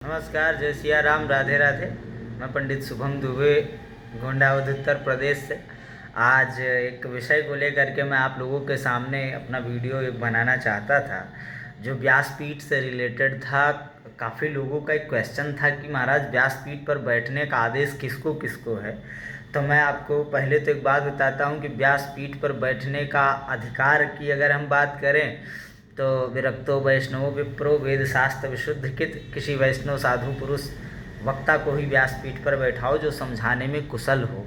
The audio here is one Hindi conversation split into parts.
नमस्कार, जय सिया राम, राधे राधे। मैं पंडित शुभम दुबे, गोंडावद उत्तर प्रदेश से। आज एक विषय को लेकर के मैं आप लोगों के सामने अपना वीडियो एक बनाना चाहता था, जो व्यासपीठ से रिलेटेड था। काफ़ी लोगों का एक क्वेश्चन था कि महाराज व्यासपीठ पर बैठने का आदेश किसको किसको है। तो मैं आपको पहले तो एक बात बताता हूँ कि व्यासपीठ पर बैठने का अधिकार की अगर हम बात करें तो विरक्तो वैष्णवो विप्रो वेद शास्त्र विशुद्ध कित, किसी वैष्णव साधु पुरुष वक्ता को ही व्यासपीठ पर बैठाओ जो समझाने में कुशल हो।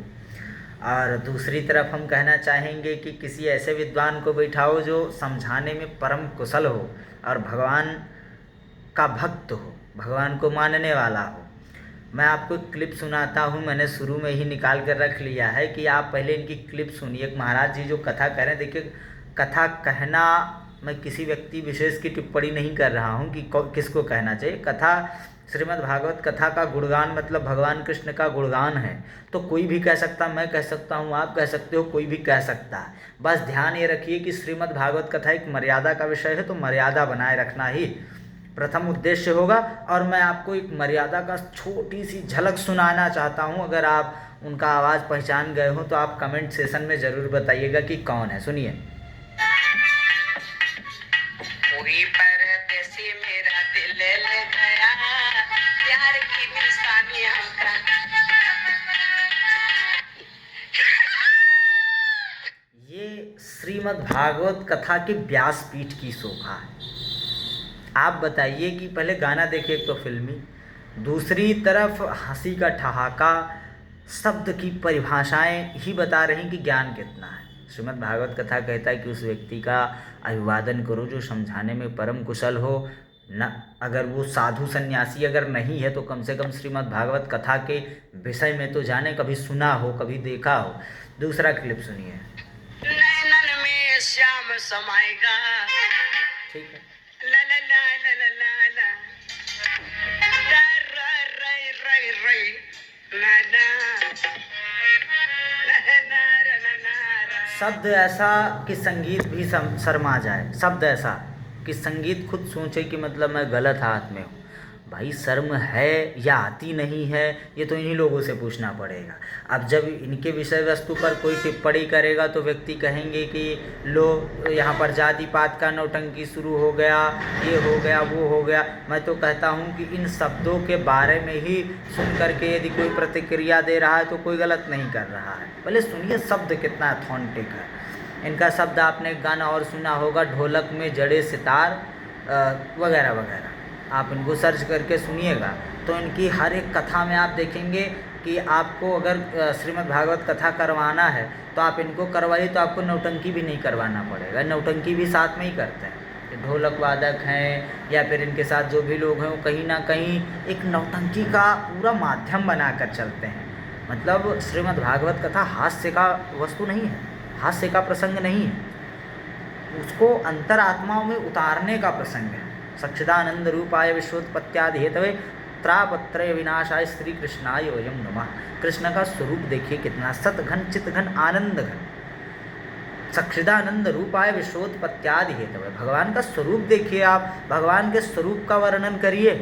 और दूसरी तरफ हम कहना चाहेंगे कि किसी ऐसे विद्वान को बैठाओ जो समझाने में परम कुशल हो और भगवान का भक्त हो, भगवान को मानने वाला हो। मैं आपको एक क्लिप सुनाता हूँ, मैंने शुरू में ही निकाल कर रख लिया है कि आप पहले इनकी क्लिप सुनिए। महाराज जी जो कथा कह रहे हैं, देखिए कथा कहना, मैं किसी व्यक्ति विशेष की टिप्पणी नहीं कर रहा हूँ कि किसको कहना चाहिए। कथा, श्रीमद् भागवत कथा का गुणगान मतलब भगवान कृष्ण का गुणगान है, तो कोई भी कह सकता, मैं कह सकता हूँ, आप कह सकते हो, कोई भी कह सकता है। बस ध्यान ये रखिए कि श्रीमद् भागवत कथा एक मर्यादा का विषय है, तो मर्यादा बनाए रखना ही प्रथम उद्देश्य होगा। और मैं आपको एक मर्यादा का छोटी सी झलक सुनाना चाहता हूँ। अगर आप उनका आवाज़ पहचान गए हो तो आप कमेंट सेशन में ज़रूर बताइएगा कि कौन है। सुनिए। कोई परदेसी मेरा दिल ले गया, प्यार की निशानी हमका। ये श्रीमद् भागवत कथा की व्यासपीठ की शोभा है। आप बताइए कि पहले गाना देखिए, एक तो फिल्मी, दूसरी तरफ हंसी का ठहाका, शब्द की परिभाषाएं ही बता रही कि ज्ञान कितना है। श्रीमद् भागवत कथा कहता है कि उस व्यक्ति का अभिवादन करो जो समझाने में परम कुशल हो न। अगर वो साधु सन्यासी अगर नहीं है तो कम से कम श्रीमद् भागवत कथा के विषय में तो जाने, कभी सुना हो, कभी देखा हो। दूसरा क्लिप सुनिए। नैनन में श्याम समाएगा, ठीक है। ला ला ला ला ला ला ला, रा रा रई रई रई, ना ना, ना ना ना ना। शब्द ऐसा कि संगीत भी शर्मा जाए, शब्द ऐसा कि संगीत खुद सोचे कि मतलब मैं गलत हाथ में हूँ। भाई शर्म है या आती नहीं है, ये तो इन्हीं लोगों से पूछना पड़ेगा। अब जब इनके विषय वस्तु पर कोई टिप्पणी करेगा तो व्यक्ति कहेंगे कि लो यहाँ पर जाति पात का नौटंकी शुरू हो गया, ये हो गया, वो हो गया। मैं तो कहता हूँ कि इन शब्दों के बारे में ही सुन करके यदि कोई प्रतिक्रिया दे रहा है तो कोई गलत नहीं कर रहा है। पहले सुनिए शब्द कितना अथॉन्टिक है इनका। शब्द आपने एक गाना और सुना होगा, ढोलक में जड़े सितार वगैरह वगैरह। आप इनको सर्च करके सुनिएगा तो इनकी हर एक कथा में आप देखेंगे कि आपको अगर श्रीमद् भागवत कथा करवाना है तो आप इनको करवाइए, तो आपको नौटंकी भी नहीं करवाना पड़ेगा। नौटंकी भी साथ में ही करते हैं, ढोलक वादक हैं या फिर इनके साथ जो भी लोग हैं वो कहीं ना कहीं एक नौटंकी का पूरा माध्यम बनाकर चलते हैं। मतलब श्रीमद् भागवत कथा हास्य का वस्तु नहीं है, हास्य का प्रसंग नहीं है, उसको अंतरात्माओं में उतारने का प्रसंग है। सच्चिदानंद रूपाय विश्वोत्पत्त्यादि हेतवे त्रापत्रय विनाशाय श्री कृष्णाय वयं नमः। कृष्ण का स्वरूप देखिए कितना सतघन चितघन आनंद घन। सच्चिदानंद रूपाय विश्वोत्पत्त्यादि हेतवे, भगवान का स्वरूप देखिए आप, भगवान के स्वरूप का वर्णन करिए।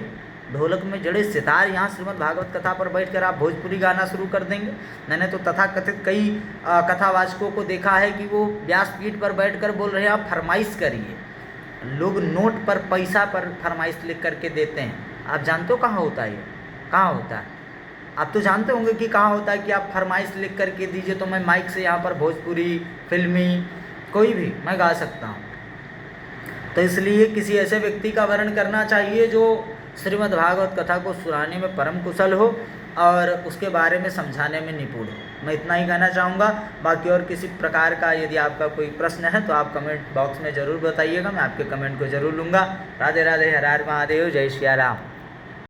ढोलक में जड़े सितार, यहाँ श्रीमद् भागवत कथा पर बैठकर आप भोजपुरी गाना शुरू कर देंगे। मैंने तो तथाकथित कई कथावाचकों को देखा है कि वो व्यासपीठ पर बैठकर बोल रहे हैं आप फरमाइश करिए। लोग नोट पर पैसा पर फरमाइश लिख करके देते हैं। आप जानते हो कहाँ होता है ये, कहाँ होता है? आप तो जानते होंगे कि कहाँ होता है कि आप फरमाइश लिख करके दीजिए तो मैं माइक से यहाँ पर भोजपुरी, फिल्मी, कोई भी मैं गा सकता हूँ। तो इसलिए किसी ऐसे व्यक्ति का वर्णन करना चाहिए जो श्रीमद् भागवत कथा को सुनाने में परम कुशल हो और उसके बारे में समझाने में निपुण हो। मैं इतना ही कहना चाहूँगा। बाकी और किसी प्रकार का यदि आपका कोई प्रश्न है तो आप कमेंट बॉक्स में ज़रूर बताइएगा, मैं आपके कमेंट को ज़रूर लूँगा। राधे राधे, हर हर महादेव, जय श्री राम।